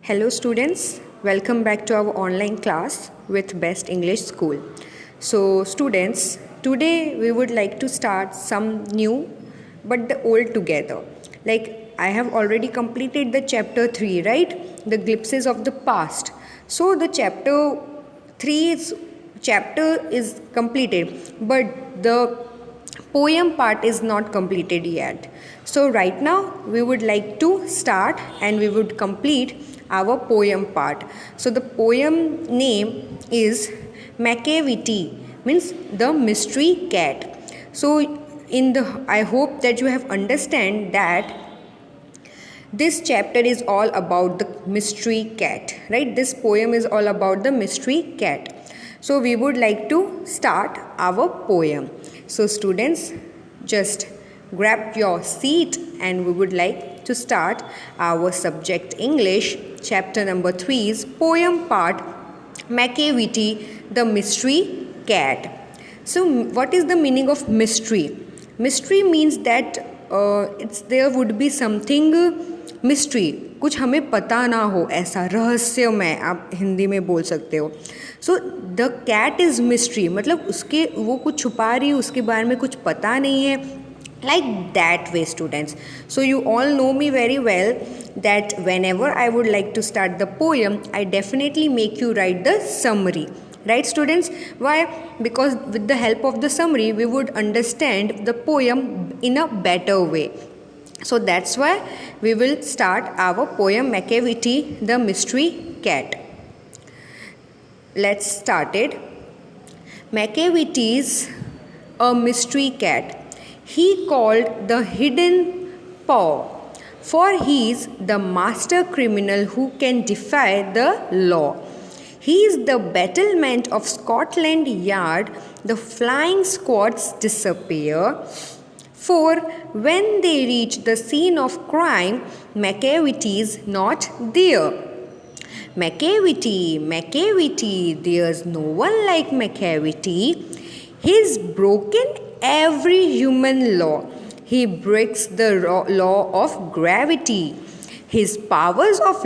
Hello students, welcome back to our online class with Best English School. So students, today we would like to start some new but the old together. Like I have already completed the chapter 3, right? The glimpses of the past. So the chapter is completed, but the poem part is not completed yet. So right now we would like to start and we would complete our poem part. So the poem name is Macavity, means the mystery cat. So I hope that you have understand that this chapter is all about the mystery cat, right? This poem is all about the mystery cat. So we would like to start our poem. So students, just grab your seat and we would like to start our subject English chapter number 3's poem part, Macavity, the mystery cat. So what is the meaning of mystery? Mystery means that there would be something mystery, कुछ हमें पता ना हो, ऐसा रहस्यमय आप हिंदी में बोल सकते हो. So the cat is mystery, मतलब उसके वो कुछ छुपा रही है, उसके बारे में कुछ पता नहीं है. Like that way students. So you all know me very well that whenever I would like to start the poem, I definitely make you write the summary. Right students? Why? Because with the help of the summary we would understand the poem in a better way. So that's why we will start our poem Macavity, the mystery cat. Let's start it. Macavity's a mystery cat. He called the hidden paw, for he's the master criminal who can defy the law. He is the battlement of Scotland Yard. The flying squads disappear, for when they reach the scene of crime, Macavity's not there. Macavity, Macavity, there's no one like Macavity. He's broken every human law. He breaks the law of gravity. His powers of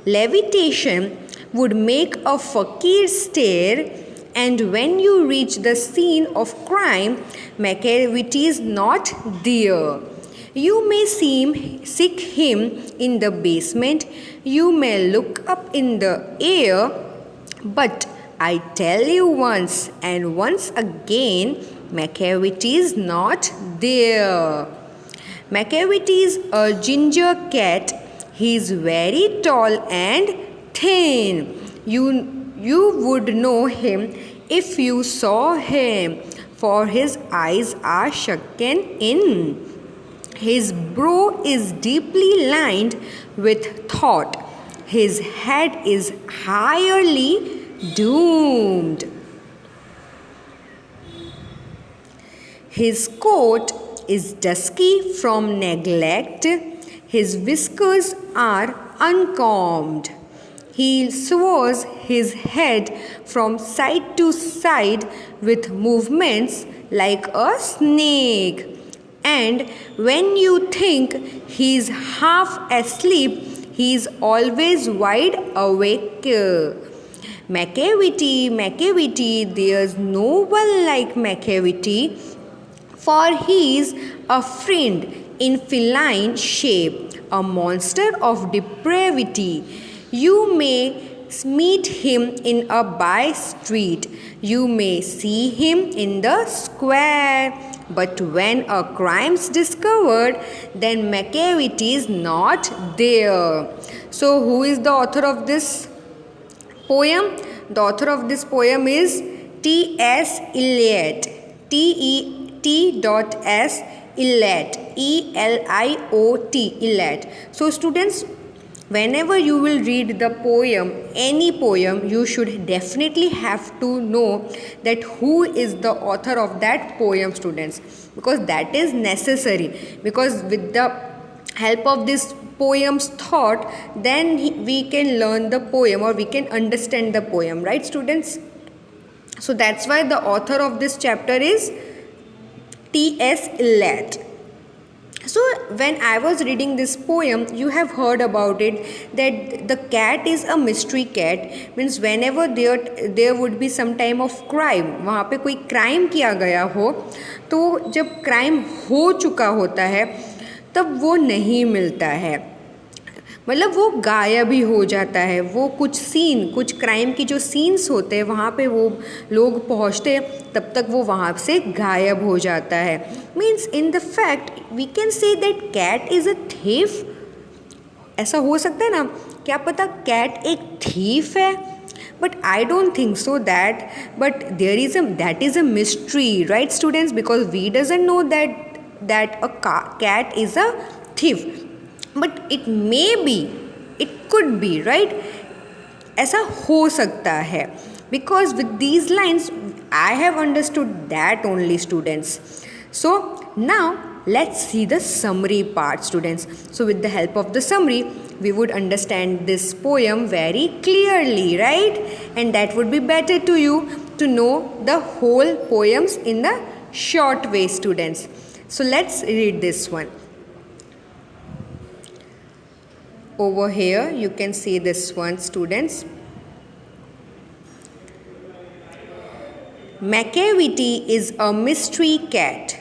levitation would make a fakir stare, and when you reach the scene of crime, Macavity is not there. You may seek him in the basement, you may look up in the air, but I tell you once and once again, Macavity is not there. Macavity is a ginger cat. He is very tall and thin. You would know him if you saw him, for his eyes are sunken in. His brow is deeply lined with thought. His head is highly doomed. His coat is dusky from neglect. His whiskers are uncombed. He sways his head from side to side with movements like a snake. And when you think he's half asleep, he's always wide awake. Macavity, Macavity, there's no one like Macavity, for he's a friend in feline shape, a monster of depravity. You may meet him in a by street, you may see him in the square, but when a crime's discovered, then Macavity is not there. So who is the author of this poem? The author of this poem is T.S. Eliot. T.S. Eliot. E-L-I-O-T. Eliot. So students, whenever you will read the poem, any poem, you should definitely have to know that who is the author of that poem, students, because that is necessary. Because with the help of this poem's thought, then we can learn the poem or we can understand the poem, right students? So that's why the author of this chapter is T.S. Eliot. So when I was reading this poem, you have heard about it that the cat is a mystery cat. Means whenever there would be some time of crime, वहाँ पे कोई crime किया गया हो, तो जब crime हो चुका होता है तब वो नहीं मिलता है, मतलब वो गायब ही हो जाता है। वो कुछ सीन, कुछ क्राइम की जो सीन्स होते हैं वहाँ पे वो लोग पहुँचते तब तक वो वहाँ से गायब हो जाता है। Means in the fact we can say that cat is a thief. ऐसा हो सकता है ना, क्या पता कैट एक थीफ है, but I don't think so that, but there is that is a mystery, right students, because we doesn't know that a cat is a thief, but it may be, it could be, right? ऐसा हो सकता है, because with these lines I have understood that only, students. So now let's see the summary part, students. So with the help of the summary we would understand this poem very clearly, right? And that would be better to you to know the whole poems in the short way, students. So let's read this one. Over here you can see this one, students. Macavity is a mystery cat.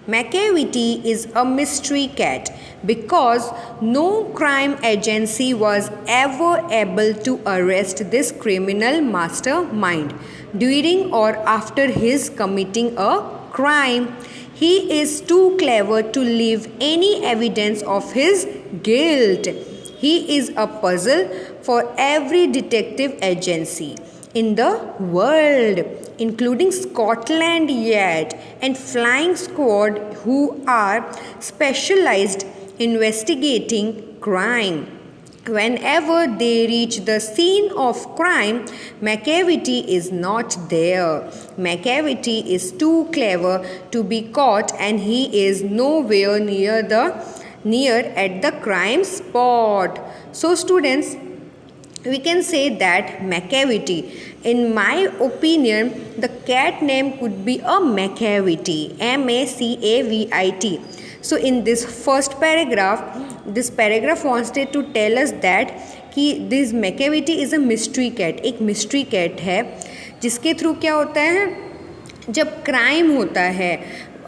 Macavity is a mystery cat because no crime agency was ever able to arrest this criminal mastermind during or after his committing a crime. He is too clever to leave any evidence of his guilt. He is a puzzle for every detective agency in the world, including Scotland Yard and Flying Squad, who are specialized investigating crime. Whenever they reach the scene of crime, Macavity is not there. Macavity is too clever to be caught, and he is nowhere near at the crime spot. So students, we can say that Macavity, in my opinion, the cat name could be a Macavity, Macavit. So in this first paragraph, this paragraph wanted to tell us that कि this Macavity is a mystery cat, एक mystery cat है जिसके through क्या होता है, जब crime होता है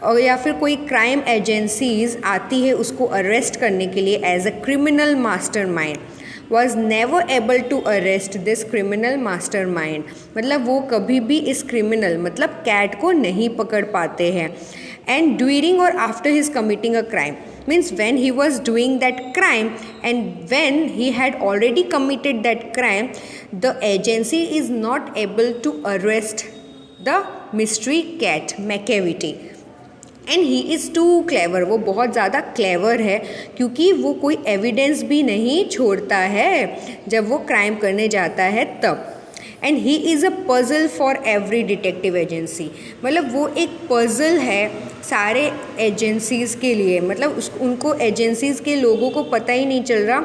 और या फिर कोई क्राइम एजेंसीज आती है उसको अरेस्ट करने के लिए as a criminal mastermind, was never able to arrest this criminal mastermind. मतलब वो कभी भी इस क्रिमिनल मतलब कैट को नहीं पकड़ पाते हैं. And during or after his committing a crime, means when he was doing that crime and when he had already committed that crime, the agency is not able to arrest the mystery cat Macavity. And he is too clever, वो बहुत ज़्यादा clever है क्योंकि वो कोई evidence भी नहीं छोड़ता है जब वो क्राइम करने जाता है तब. And he is a puzzle for every detective agency, मतलब वो एक पज़ल है सारे एजेंसीज़ के लिए. मतलब उनको एजेंसीज़ के लोगों को पता ही नहीं चल रहा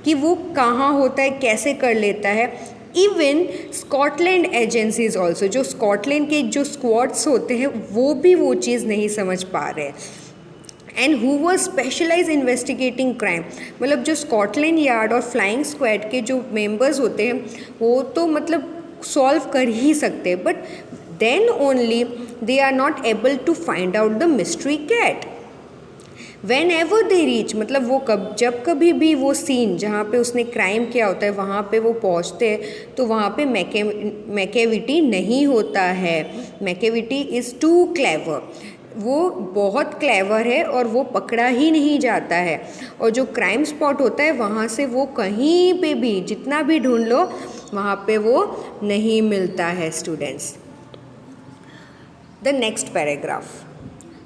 कि वो कहाँ होता है, कैसे कर लेता है. इवन स्कॉटलैंड एजेंसीज ऑल्सो, जो स्कॉटलैंड के जो स्क्वाड्स होते हैं वो भी वो चीज़ नहीं समझ पा रहे. And who was specialize investigating crime, मतलब जो स्कॉटलैंड यार्ड और फ्लाइंग स्क्वाड के जो मेंबर्स होते हैं वो तो मतलब सॉल्व कर ही सकते, but then only they are not able to find out the mystery cat. Whenever they reach, मतलब वो जब कभी भी वो सीन जहाँ पे उसने क्राइम किया होता है वहाँ पे वो पहुँचते हैं तो वहाँ पे मैकेविटी नहीं होता है. मैकेविटी इज़ टू क्लेवर, वो बहुत क्लेवर है और वो पकड़ा ही नहीं जाता है. और जो क्राइम स्पॉट होता है वहाँ से वो कहीं पे भी जितना भी ढूंढ लो वहाँ पे वो नहीं मिलता है. Students, the next paragraph.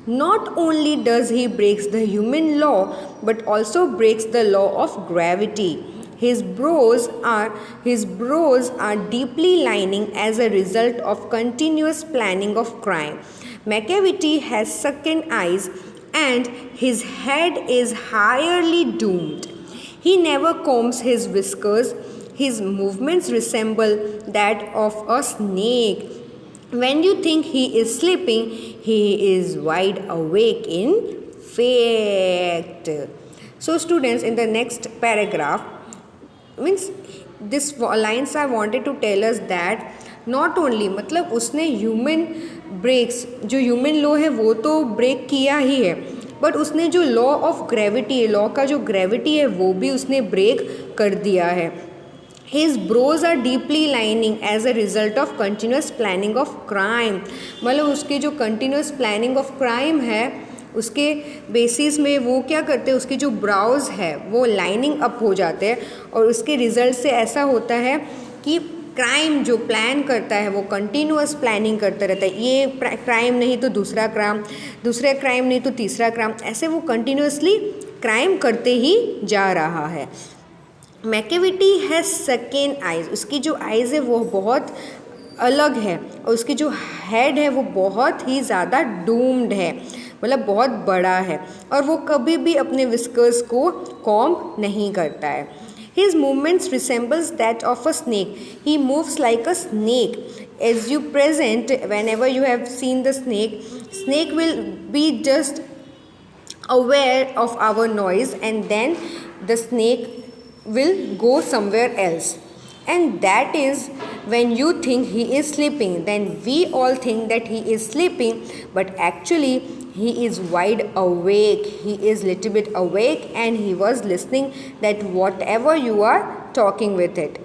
Not only does he breaks the human law, but also breaks the law of gravity. His brows are deeply lining as a result of continuous planning of crime. Macavity has sunken eyes, and his head is highly doomed. He never combs his whiskers. His movements resemble that of a snake. When you think he is sleeping, he is wide awake in fact. So students, in the next paragraph, means this lines are wanted to tell us that not only मतलब उसने human breaks, जो human law है वो तो break किया ही है, but उसने जो लॉ ऑफ ग्रेविटी है, लॉ का जो ग्रेविटी है वो भी उसने ब्रेक कर दिया है. His brows are deeply lining as a result of continuous planning of crime. मतलब उसके जो continuous planning of crime है उसके बेसिस में वो क्या करते हैं, उसके जो ब्राउज है वो लाइनिंग अप हो जाते हैं और उसके रिजल्ट से ऐसा होता है कि क्राइम जो प्लान करता है वो कंटिन्यूस प्लानिंग करता रहता है. ये क्राइम नहीं तो दूसरा क्राइम, दूसरा क्राइम नहीं तो तीसरा क्राइम, ऐसे वो कंटिन्यूसली क्राइम करते ही जा रहा है. मैकेविटी हैज़ सेकेंड आइज़, उसकी जो आइज़ है वो बहुत अलग है और उसकी जो हेड है वो बहुत ही ज़्यादा डूम्ड है, मतलब बहुत बड़ा है और वो कभी भी अपने विस्कर्स को कॉम्ब नहीं करता है. His movements resembles that of a snake. He moves like a snake. As you present, whenever you have seen the snake will be just aware of our noise and then the snake will go somewhere else. And that is when you think he is sleeping, then we all think that he is sleeping, but actually he is wide awake. He is little bit awake and he was listening that whatever you are talking with it.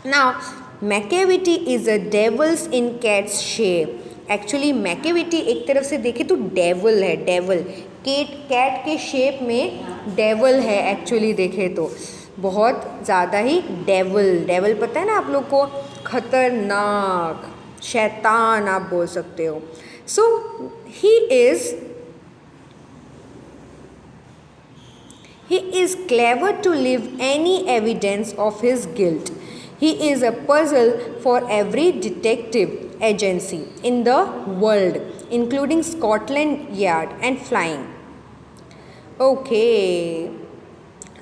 Now Macavity is a devil's in cat's shape. Actually Macavity एक तरफ से देखे तो devil है, devil cat के shape में devil है. Actually देखे तो बहुत ज़्यादा ही डेवल पता है ना आप लोग को, खतरनाक शैतान आप बोल सकते हो. सो he is clever to leave any evidence of his guilt. He is a puzzle for every detective agency in the world, including Scotland Yard and flying. Okay,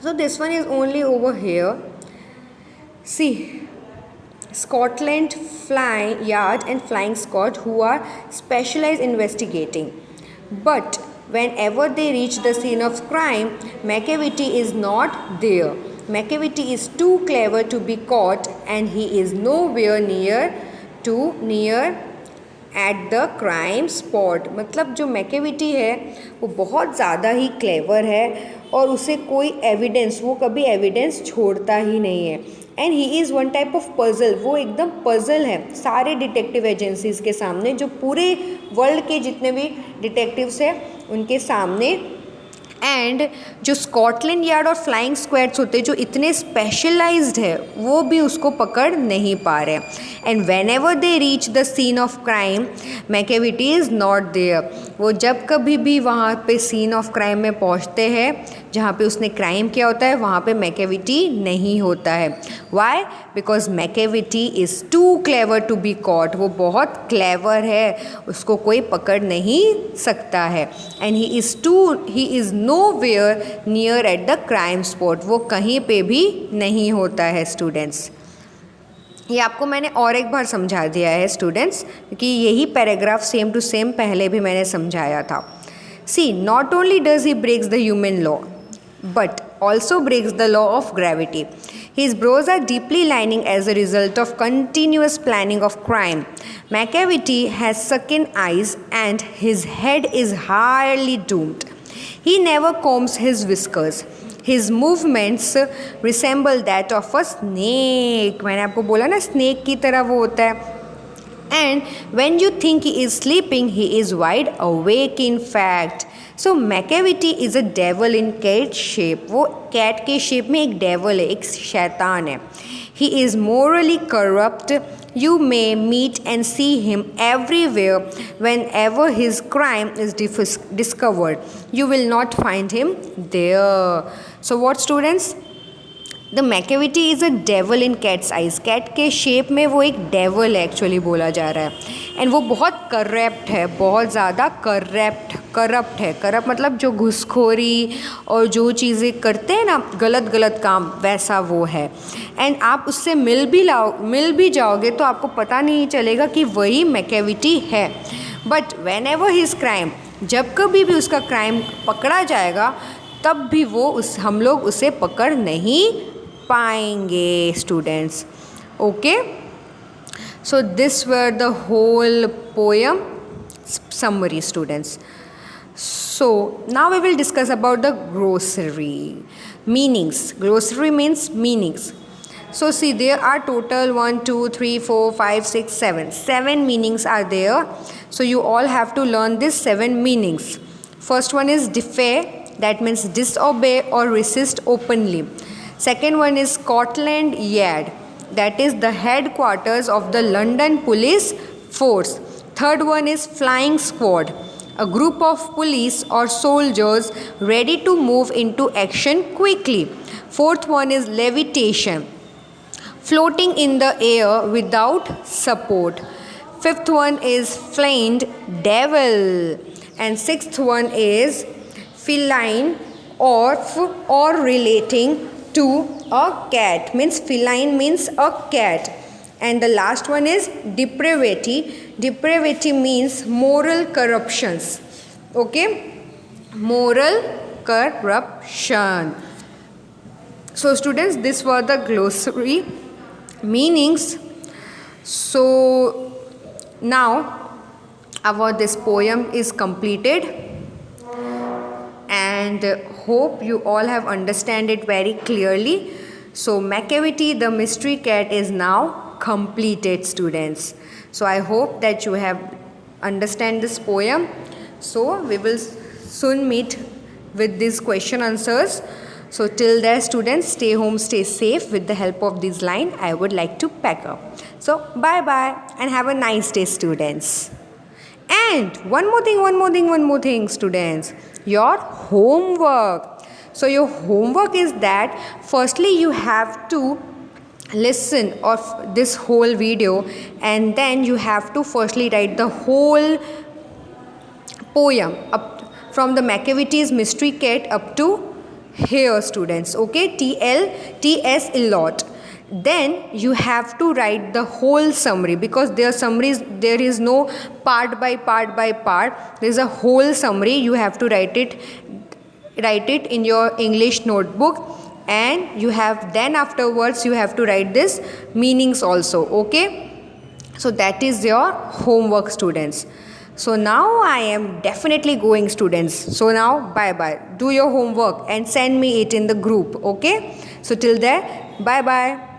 so this one is only over here. See, Scotland Yard and Flying Scot, who are specialized investigating. But whenever they reach the scene of crime, Macavity is not there. Macavity is too clever to be caught and he is nowhere near at the crime spot. मतलब जो Macavity है वो बहुत ज़्यादा ही clever है और उसे कोई एविडेंस, वो कभी एविडेंस छोड़ता ही नहीं है. And he is one type of puzzle, वो एकदम पज़ल है सारे डिटेक्टिव एजेंसीज़ के सामने, जो पूरे वर्ल्ड के जितने भी डिटेक्टिव्स हैं उनके सामने. एंड जो स्कॉटलैंड यार्ड और फ्लाइंग स्क्वाड्स होते हैं जो इतने स्पेशलाइज्ड है वो भी उसको पकड़ नहीं पा रहे. And whenever they reach the scene of crime, Macavity is not there. वो जब कभी भी वहाँ पे सीन ऑफ क्राइम में पहुँचते हैं जहाँ पे उसने क्राइम किया होता है वहाँ पे मैकेविटी नहीं होता है. Why? Because Macavity is too clever to be caught. वो बहुत क्लेवर है, उसको कोई पकड़ नहीं सकता है. And he is nowhere near at the crime spot. वो कहीं पे भी नहीं होता है स्टूडेंट्स. ये आपको मैंने और एक बार समझा दिया है स्टूडेंट्स, क्योंकि यही पैराग्राफ सेम टू सेम पहले भी मैंने समझाया था. See, not only does he breaks the human law but also breaks the law of gravity. His brows are deeply lining as a result of continuous planning of crime. Macavity has sunken eyes and his head is highly doomed. He never combs his whiskers. His movements resemble that of a snake. मैंने आपको बोला ना snake की तरह वो होता है. And when you think he is sleeping, he is wide awake in fact. So Macavity is a devil in cat shape. वो cat के shape में एक devil है, एक शैतान है. He is morally corrupt. You may meet and see him everywhere. Whenever his crime is discovered, you will not find him there. So what students? The Macavity is a devil in cat's eyes. Cat के shape में वो एक devil actually बोला जा रहा है. And वो बहुत करप्ट है, बहुत ज़्यादा करप्ट करप्ट है। करप्ट मतलब जो घूसखोरी और जो चीज़ें करते हैं ना गलत गलत काम, वैसा वो है। एंड आप उससे मिल भी जाओगे तो आपको पता नहीं चलेगा कि वही मैकेविटी है। But when ever his crime, जब कभी भी उसका क्राइम पकड़ा जाएगा तब भी हम लोग उसे पकड़ नहीं पाएंगे students. Okay, so this were the whole poem summary students. So now we will discuss about the glossary meanings. Glossary means meanings. So see, there are total 1 2 3 4 5 6 7 meanings are there. So you all have to learn these 7 meanings. First one is defy, that means disobey or resist openly. Second one is Scotland Yard, that is the headquarters of the London police force. Third one is flying squad, a group of police or soldiers ready to move into action quickly. Fourth one is levitation, floating in the air without support. Fifth one is feigned devil, and sixth one is feline or relating to a cat, means feline means a cat. And the last one is depravity. Depravity means moral corruptions. Okay, moral corruption. So students, this were the glossary meanings. So now this poem is completed, and hope you all have understand it very clearly. So Macavity the mystery cat is now completed students. So I hope that you have understand this poem. So we will soon meet with these question answers. So till there students, stay home, stay safe. With the help of this line I would like to pack up. So bye bye and have a nice day students. And one more thing students, your homework. So your homework is that firstly you have to listen of this whole video, and then you have to firstly write the whole poem up from the Macavity's mystery cat up to here students. Okay, T.S. Eliot. Then you have to write the whole summary, because there is no part by part. There is a whole summary. You have to write it in your English notebook, and you have then afterwards you have to write this meanings also. Okay, so that is your homework students. So now I am definitely going students. So now bye bye, do your homework and send me it in the group. Okay, so till there, bye bye.